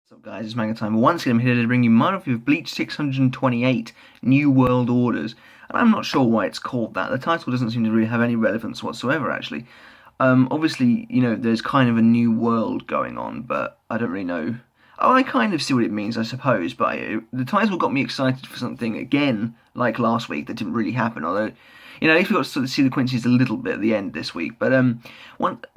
What's up guys, it's Manga Time. Once again I'm here to bring you my review of Bleach 628 New World Orders. And I'm not sure why it's called that. The title doesn't seem to really have any relevance whatsoever actually. Obviously, there's kind of a new world going on, but I don't really know. Oh, I kind of see what it means, I suppose, but the title got me excited for something again, like last week, that didn't really happen, although, at least we got to see the Quincy's a little bit at the end this week. But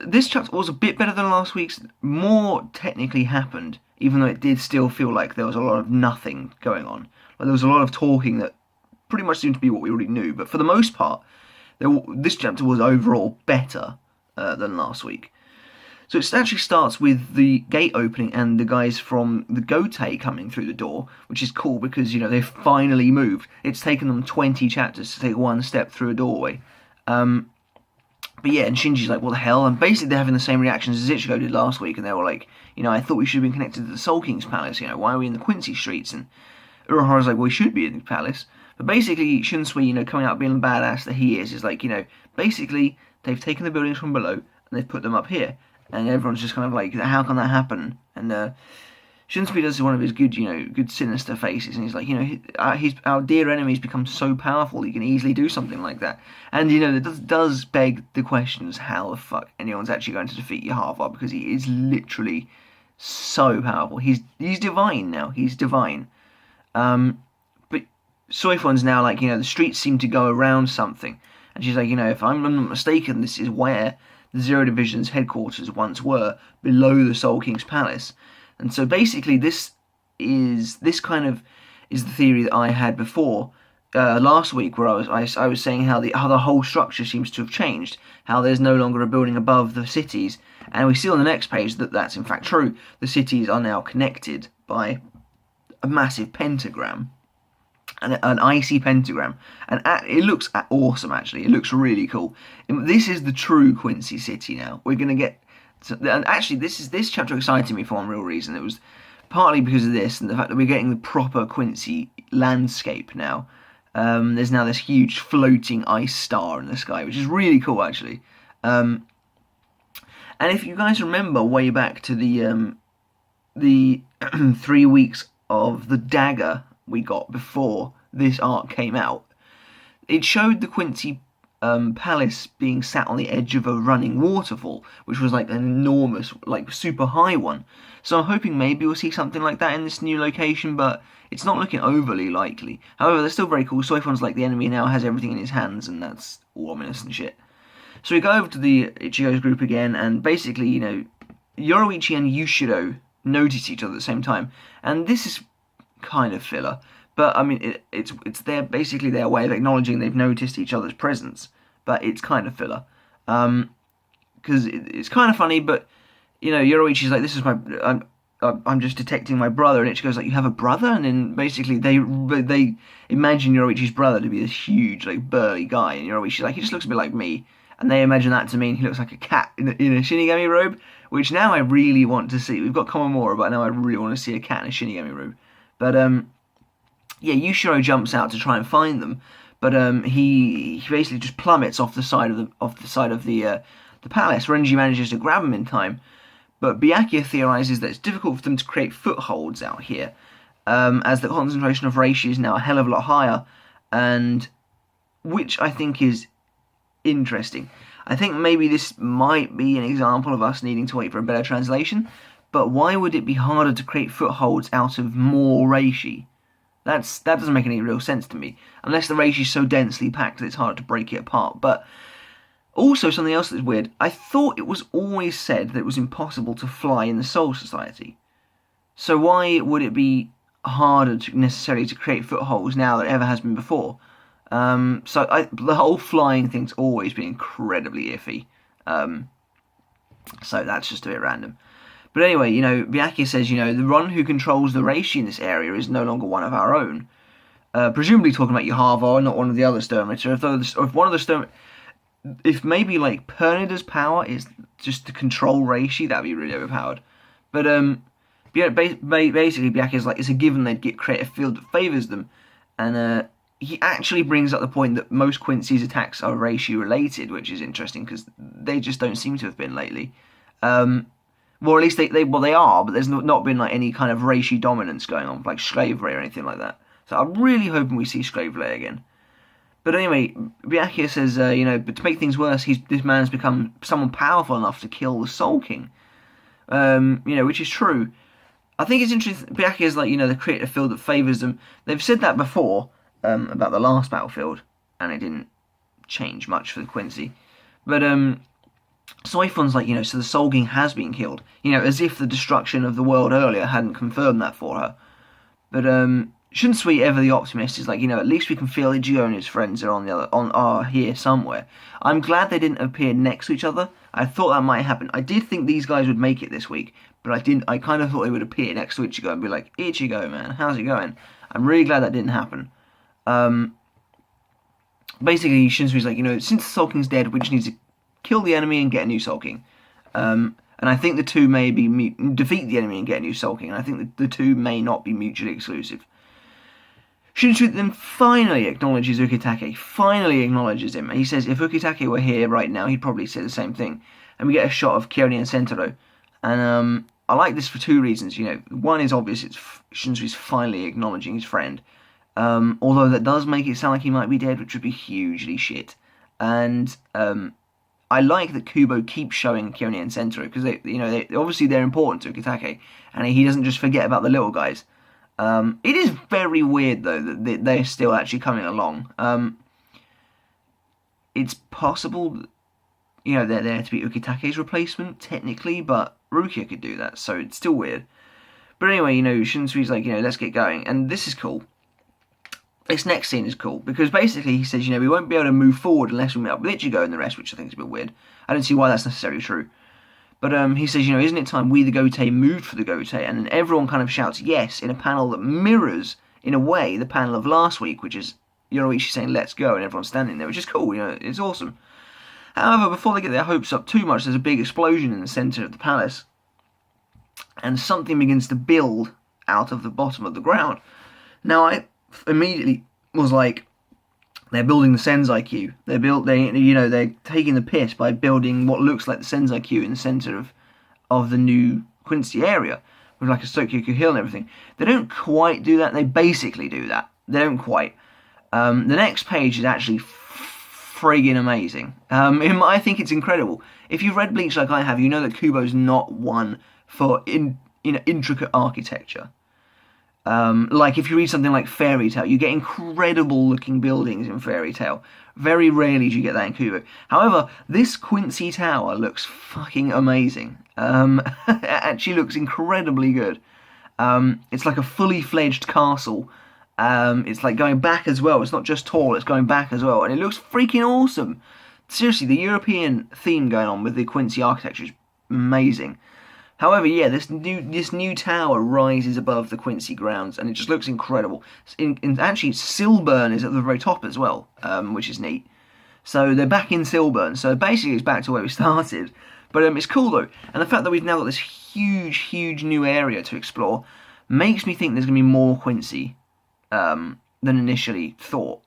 this chapter was a bit better than last week's. More technically happened, even though it did still feel like there was a lot of nothing going on. Like there was a lot of talking that pretty much seemed to be what we already knew. But for the most part, this chapter was overall better than last week. So it actually starts with the gate opening and the guys from the Gotei coming through the door, which is cool because, they've finally moved. It's taken them 20 chapters to take one step through a doorway. But yeah, and Shinji's like, what the hell? And basically they're having the same reactions as Ichigo did last week, and they were like, I thought we should have been connected to the Soul King's palace, why are we in the Quincy streets? And Urahara's like, well, we should be in the palace. But basically, Shunsui, coming out being the badass that he is like, basically, they've taken the buildings from below, and they've put them up here. And everyone's just kind of like, how can that happen? And Shunsui does one of his good, good sinister faces, and he's like, our dear enemy's become so powerful, he can easily do something like that. And, it does beg the questions, how the fuck anyone's actually going to defeat Yhwach, because he is literally so powerful. He's divine now, he's divine. But Soifon's now like, the streets seem to go around something. And she's like, if I'm not mistaken, this is where the Zero Division's headquarters once were, below the Soul King's palace. And so basically this kind of is the theory that I had before last week, where I was saying how the whole structure seems to have changed, how there's no longer a building above the cities, and we see on the next page that that's in fact true. The cities are now connected by a massive pentagram, an icy pentagram, and it looks awesome. Actually, it looks really cool. This is the true Quincy city now. We're gonna get, and actually, this chapter excited me for one real reason. It was partly because of this and the fact that we're getting the proper Quincy landscape now. There's now this huge floating ice star in the sky, which is really cool, actually. And if you guys remember way back to the 3 weeks of the dagger we got before this arc came out, it showed the Quincy palace being sat on the edge of a running waterfall, which was like an enormous, like super high one. So I'm hoping maybe we'll see something like that in this new location, but it's not looking overly likely. However, they're still very cool. Soifon's like, the enemy now has everything in his hands, and that's all ominous and shit. So we go over to the Ichigo's group again, and basically, Yoruichi and Yushido notice each other at the same time, and this is kind of filler. But I mean, it's basically their way of acknowledging they've noticed each other's presence. But it's kind of filler, because it's kind of funny. But Yoruichi's like, this is I'm just detecting my brother, and Ichigo's like, you have a brother? And then basically they imagine Yoruichi's brother to be this huge, like, burly guy, and Yoruichi's like, he just looks a bit like me, and they imagine that to mean he looks like a cat in a Shinigami robe, which now I really want to see. We've got Komamura, but now I really want to see a cat in a Shinigami robe. But yeah, Yushiro jumps out to try and find them, but he basically just plummets off the side of the palace. Renji manages to grab him in time, but Byakuya theorizes that it's difficult for them to create footholds out here, as the concentration of reishi is now a hell of a lot higher, and which I think is interesting. I think maybe this might be an example of us needing to wait for a better translation, but why would it be harder to create footholds out of more reishi? That doesn't make any real sense to me, unless the reishi is so densely packed that it's hard to break it apart. But also, something else that's weird, I thought it was always said that it was impossible to fly in the Soul Society. So why would it be harder necessarily to create footholds now than it ever has been before? The whole flying thing's always been incredibly iffy. So that's just a bit random. But anyway, Byakuya says, the one who controls the reishi in this area is no longer one of our own. Presumably talking about Yhwach, not one of the other Sturmritter. If maybe like Pernida's power is just to control reishi, that'd be really overpowered. But basically Byakuya's like, it's a given they'd create a field that favours them. And he actually brings up the point that most Quincy's attacks are reishi related, which is interesting because they just don't seem to have been lately. Well, at least they are, but there's not been like any kind of racial dominance going on, like slavery or anything like that. So I'm really hoping we see slavery again. But anyway, Byakuya says, but to make things worse, this man's become someone powerful enough to kill the Soul King. Which is true. I think it's interesting. Byakuya is like, the creative field that favours them. They've said that before about the last battlefield, and it didn't change much for the Quincy. But Soifon's like, so the Soul King has been killed. As if the destruction of the world earlier hadn't confirmed that for her. But Shunsui, ever the optimist, is like, at least we can feel Ichigo and his friends are here somewhere. I'm glad they didn't appear next to each other. I thought that might happen. I did think these guys would make it this week, but I didn't. I kind of thought they would appear next to Ichigo and be like, Ichigo, man, how's it going? I'm really glad that didn't happen. Basically, Shinsui's like, since the Soul King's dead, we just need to kill the enemy and get a new Soul King. And I think the two may be defeat the enemy and get a new Soul King. And I think the two may not be mutually exclusive. Shunsui then finally acknowledges Ukitake, finally acknowledges him. And he says if Ukitake were here right now, he'd probably say the same thing. And we get a shot of Kyoani and Sentaro. And I like this for two reasons. One is obvious, it's Shinsui's finally acknowledging his friend. Although that does make it sound like he might be dead, which would be hugely shit. And I like that Kubo keeps showing Kyoani and Sentaro, because obviously they're important to Ukitake, and he doesn't just forget about the little guys. It is very weird, though, that they're still actually coming along. It's possible, they're there to be Ukitake's replacement, technically, but Rukia could do that, so it's still weird. But anyway, Shinsui's like, let's get going, and this is cool. This next scene is cool, because basically he says, we won't be able to move forward unless we meet up with Ichigo and the rest, which I think is a bit weird. I don't see why that's necessarily true. But he says, isn't it time we, the Gotei, moved for the Gotei? And then everyone kind of shouts yes in a panel that mirrors, in a way, the panel of last week, which is Yoroichi saying, let's go, and everyone's standing there, which is cool, it's awesome. However, before they get their hopes up too much, there's a big explosion in the centre of the palace. And something begins to build out of the bottom of the ground. Now, I immediately was like, they're building the Senzai Q. They're taking the piss by building what looks like the Senzai Q in the centre of the new Quincy area, with like a Sokyoku Hill and everything. They don't quite do that. They basically do that. They don't quite. The next page is actually friggin' amazing. I think it's incredible. If you've read Bleach like I have, you know that Kubo's not one for intricate architecture. Like if you read something like Fairy Tail, you get incredible looking buildings in Fairy Tail. Very rarely do you get that in Kubo. However, this Quincy Tower looks fucking amazing. It actually looks incredibly good. It's like a fully fledged castle. It's like going back as well. It's not just tall, it's going back as well. And it looks freaking awesome. Seriously, the European theme going on with the Quincy architecture is amazing. However, yeah, this new tower rises above the Quincy grounds, and it just looks incredible. Actually, Silburn is at the very top as well, which is neat. So they're back in Silburn. So basically, it's back to where we started. But it's cool though, and the fact that we've now got this huge new area to explore makes me think there's going to be more Quincy than initially thought.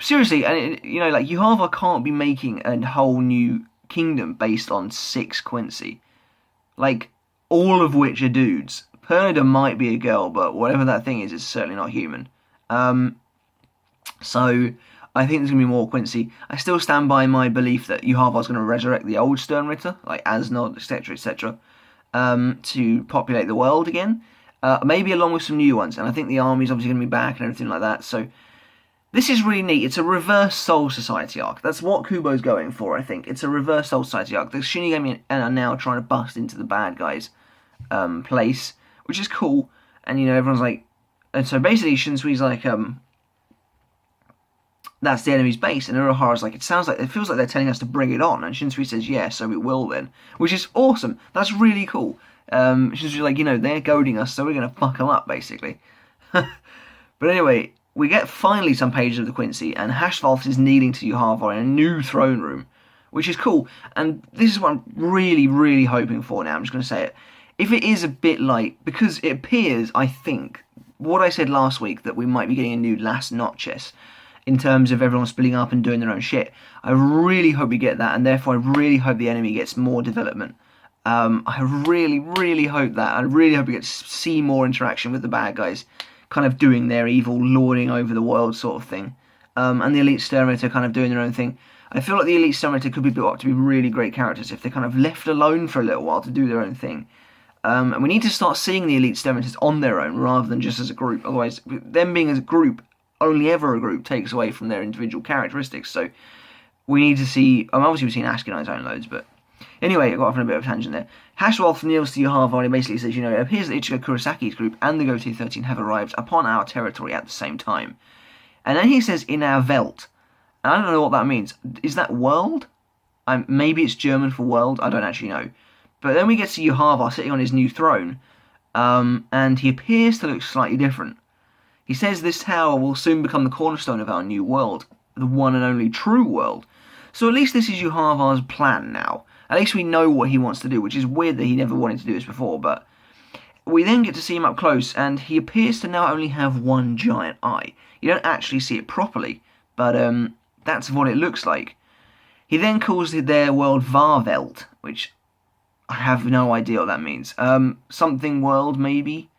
Seriously, and like Yhwach can't be making a whole new kingdom based on 6 Quincy. Like, all of which are dudes. Pernida might be a girl, but whatever that thing is certainly not human. So, I think there's going to be more Quincy. I still stand by my belief that Yhwach's going to resurrect the old Stern Ritter, like Asnod, etc., to populate the world again. Maybe along with some new ones, and I think the army's obviously going to be back and everything like that, so this is really neat. It's a reverse Soul Society arc. That's what Kubo's going for, I think. It's a reverse Soul Society arc. The Shinigami are now trying to bust into the bad guys' place, which is cool. And, everyone's like... And so basically, Shinsui's like, that's the enemy's base. And Urahara's like, it feels like they're telling us to bring it on. And Shinsui says, yeah, so it will then. Which is awesome. That's really cool. Shinsui's like, they're goading us, so we're going to fuck them up, basically. But anyway... We get finally some pages of the Quincy, and Hashvalth is kneeling to Yhwach in a new throne room, which is cool. And this is what I'm really hoping for now. I'm just going to say it. If it is a bit light, because it appears, I think, what I said last week, that we might be getting a new Last Notches in terms of everyone splitting up and doing their own shit. I really hope we get that, and therefore I really hope the enemy gets more development. I really, really hope that. I really hope we get to see more interaction with the bad guys, kind of doing their evil, lording over the world sort of thing, and the Elite Exterminator kind of doing their own thing. I feel like the Elite Exterminator could be built up to be really great characters if they're kind of left alone for a little while to do their own thing. And we need to start seeing the Elite Exterminators on their own rather than just as a group. Otherwise, them being as a group, only ever a group, takes away from their individual characteristics. So we need to see... obviously we've seen Ashkenai's own loads, but... Anyway, I got off on a bit of a tangent there. Hashwolf kneels to Yhwach and he basically says, it appears that Ichigo Kurosaki's group and the Gotei 13 have arrived upon our territory at the same time. And then he says, in our Welt. And I don't know what that means. Is that world? Maybe it's German for world. I don't actually know. But then we get to Urahara sitting on his new throne. And he appears to look slightly different. He says this tower will soon become the cornerstone of our new world. The one and only true world. So at least this is Urahara's plan now. At least we know what he wants to do, which is weird that he never wanted to do this before, but we then get to see him up close, and he appears to now only have one giant eye. You don't actually see it properly, but that's what it looks like. He then calls their world Wahrwelt, which I have no idea what that means. Something world, maybe?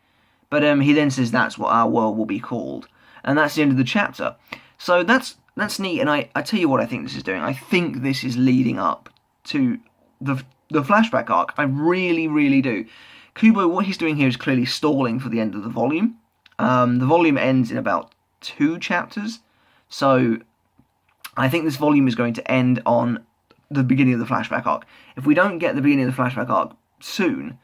But he then says that's what our world will be called. And that's the end of the chapter. So that's neat, and I tell you what I think this is doing. I think this is leading up to the flashback arc. I really, really do. Kubo, what he's doing here is clearly stalling for the end of the volume. The volume ends in about 2 chapters, so I think this volume is going to end on the beginning of the flashback arc. If we don't get the beginning of the flashback arc soon,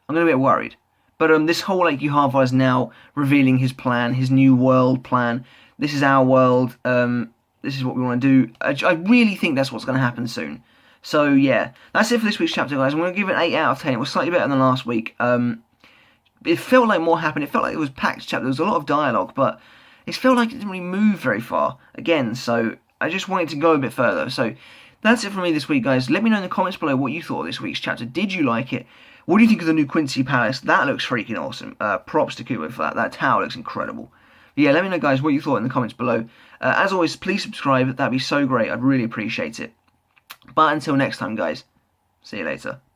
I'm going to be a bit worried. But this whole Yhwach is now revealing his plan, his new world plan. This is our world. This is what we want to do. I really think that's what's going to happen soon. So yeah, that's it for this week's chapter, guys. I'm going to give it an 8 out of 10. It was slightly better than last week. It felt like more happened. It felt like it was a packed chapter. There was a lot of dialogue, but it felt like it didn't really move very far. Again, so I just wanted to go a bit further. So that's it for me this week, guys. Let me know in the comments below what you thought of this week's chapter. Did you like it? What do you think of the new Quincy Palace? That looks freaking awesome. Props to Kubo for that. That tower looks incredible. But yeah, let me know, guys, what you thought in the comments below. As always, please subscribe. That'd be so great. I'd really appreciate it. But until next time, guys, see you later.